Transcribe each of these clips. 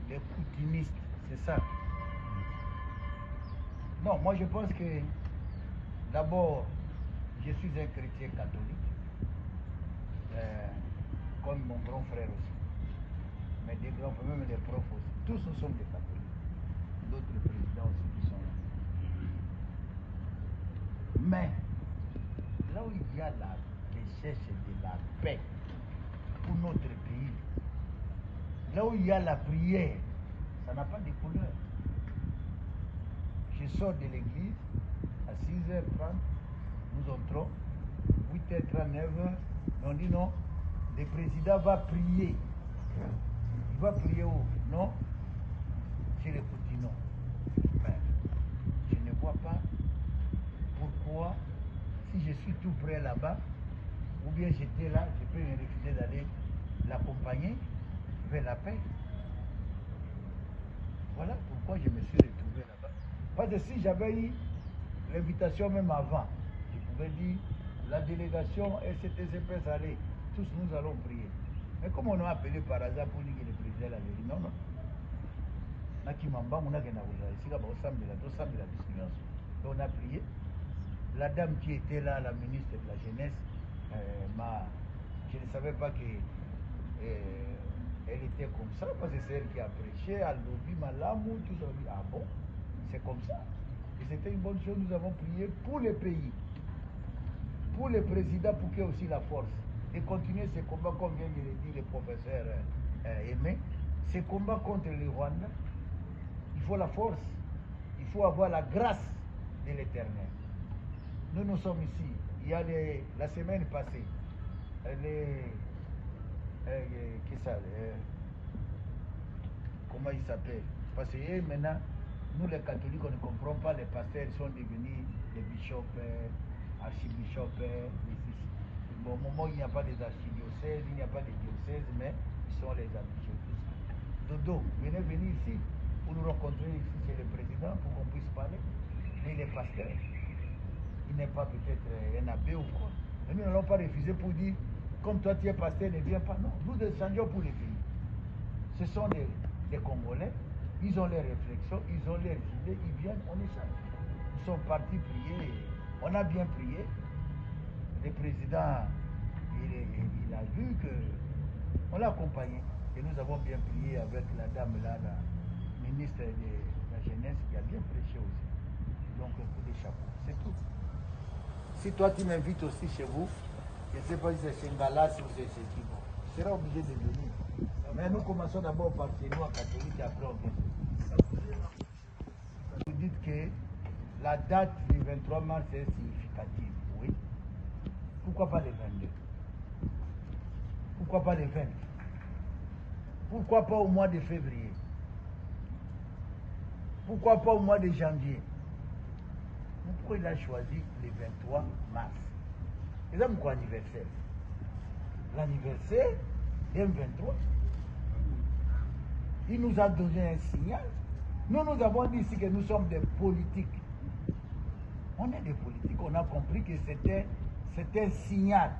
les poutinistes, c'est ça. Non, moi je pense que d'abord, je suis un chrétien catholique, comme mon grand frère aussi. Mais des grands frères, même les profs aussi. Tous nous sommes des catholiques. D'autres présidents aussi qui sont là. Mais là où il y a la recherche de la paix pour notre pays, là où il y a la prière, ça n'a pas de couleur. Je sors de l'église à 6h30, nous entrons, 8h30, 9h, on dit non, le président va prier. Il va prier où? Non? Chez les Poutinons. Mais je ne vois pas pourquoi, si je suis tout près là-bas, ou bien j'étais là, je peux me refuser d'aller l'accompagner vers la paix. Voilà pourquoi je me suis retrouvé là-bas. Parce que si j'avais eu l'invitation même avant, je pouvais dire, la délégation STCPS allez, tous nous allons prier. Mais comme on a appelé par hasard pour dire que le président l'avait dit, non, non. Donc on a prié. La dame qui était là, la ministre de la Jeunesse, je ne savais pas qu'elle était comme ça, parce que c'est elle qui a prêché, elle lobby Malamou, tout ça. Ah bon, c'est comme ça. Et c'était une bonne chose, nous avons prié pour le pays, pour le président, pour qu'il ait aussi la force de continuer ce combat, comme vient de le dire le professeur Aimé, ce combat contre le Rwanda. Il faut la force, il faut avoir la grâce de l'Éternel. Nous sommes ici. Il y a la semaine passée, comment il s'appelle? Parce que maintenant, nous les catholiques, on ne comprend pas, les pasteurs sont devenus des bishops, archibishops. Bon, au moment où il n'y a pas des archidiocèses, il n'y a pas de diocèses, mais ils sont les archibishops. Dodo, venez ici pour nous rencontrer ici chez le président pour qu'on puisse parler. Mais il est pasteur. Il n'est pas peut-être un abbé ou quoi. Mais nous n'allons pas refuser pour dire, comme toi tu es pasteur, ne viens pas. Non, nous échangeons pour les pays. Ce sont des Congolais, ils ont leurs réflexions, ils ont leurs idées, ils viennent, on échange. Nous sommes partis prier, on a bien prié. Le président, il a vu qu'on l'a accompagné. Et nous avons bien prié avec la dame là, la ministre de la Jeunesse, qui a bien prêché aussi. Donc, un coup de chapeau, c'est tout. Si toi tu m'invites aussi chez vous, je ne sais pas si c'est Sengalas ou c'est Kibo, tu seras obligé de venir. Mais nous commençons d'abord par chez nous en catholique et après on vient. Vous dites que la date du 23 mars est significative, oui. Pourquoi pas le 22? Pourquoi pas le 20? Pourquoi pas au mois de février? Pourquoi pas au mois de janvier? Pourquoi il a choisi le 23 mars? Et là, pourquoi anniversaire? L'anniversaire d'un 23. Il nous a donné un signal. Nous avons dit ici que nous sommes des politiques. On est des politiques. On a compris que c'était un signal.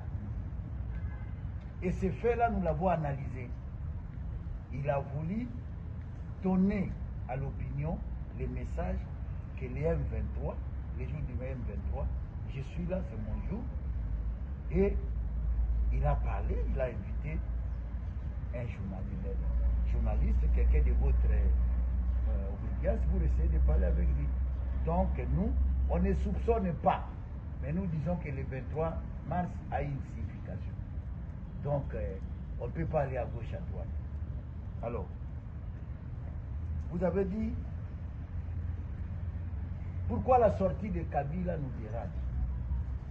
Et ce fait-là, nous l'avons analysé. Il a voulu donner à l'opinion les messages que les M23, les jours du M23, je suis là, c'est mon jour. Et il a parlé, il a invité un journaliste, quelqu'un de votre obédience, pour essayer de parler avec lui. Donc nous, on ne soupçonne pas, mais nous disons que le 23 mars a une signification. Donc on ne peut pas aller à gauche, à droite. Alors, vous avez dit, pourquoi la sortie de Kabila nous dérange?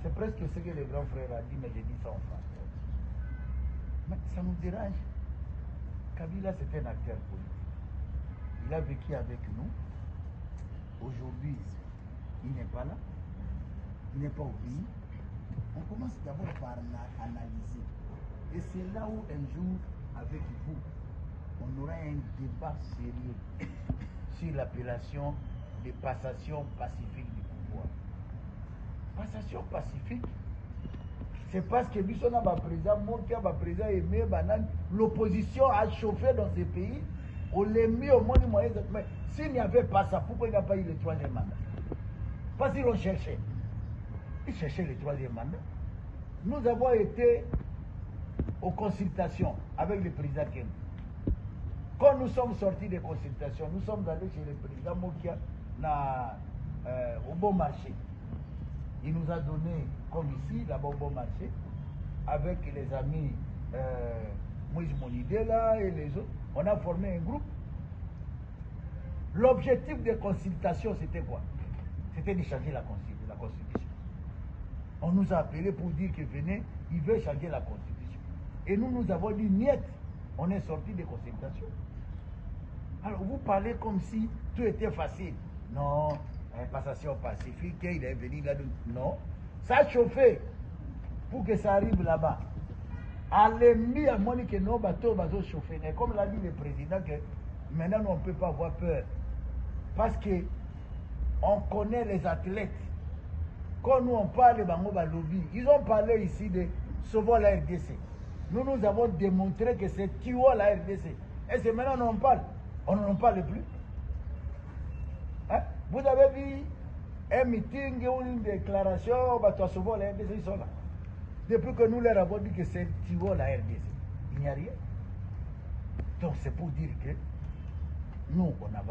C'est presque ce que le grand frère a dit, mais j'ai dit ça en français. Mais ça nous dérange. Kabila, c'est un acteur politique. Il a vécu avec nous. Aujourd'hui, il n'est pas là. Il n'est pas au pays. On commence d'abord par analyser. Et c'est là où un jour, avec vous, on aura un débat sérieux sur l'appellation de passation pacifique du pouvoir. Passation pacifique, C'est parce que Bissona va président, Mokia va président aimé, l'opposition a chauffé dans ces pays. On l'a mis au moins moyen. Mais s'il n'y avait pas ça, pourquoi il n'a pas eu le troisième mandat? Parce qu'ils l'ont cherché. Ils cherchaient le troisième mandat. Nous avons été aux consultations avec le président Ken. Quand nous sommes sortis des consultations, nous sommes allés chez le président Mokia au bon marché. Il nous a donné, comme ici, là-bas au bon marché, avec les amis Moïse Monidela et les autres, on a formé un groupe. L'objectif des consultations, c'était quoi? C'était de changer la Constitution. On nous a appelés pour dire que venez, il veut changer la Constitution. Et nous avons dit, niet, on est sorti des consultations. Alors vous parlez comme si tout était facile. Non, passation pacifique, il est venu là. Non, ça a chauffé pour que ça arrive là-bas. Allez, à Monique, non, bateau, bateau chauffé. Comme l'a dit le président, que maintenant on ne peut pas avoir peur. Parce que on connaît les athlètes. Quand nous on parle de Bangoba Lobby, ils ont parlé ici de sauver la RDC. Nous avons démontré que c'est tuer la RDC. Et c'est maintenant on en parle. On n'en parle plus. Hein? Vous avez vu un meeting ou une déclaration, tu as sauvé la RDC, ils sont là. Depuis que nous leur avons dit que c'est tuer la RDC, il n'y a rien. Donc c'est pour dire que nous, on a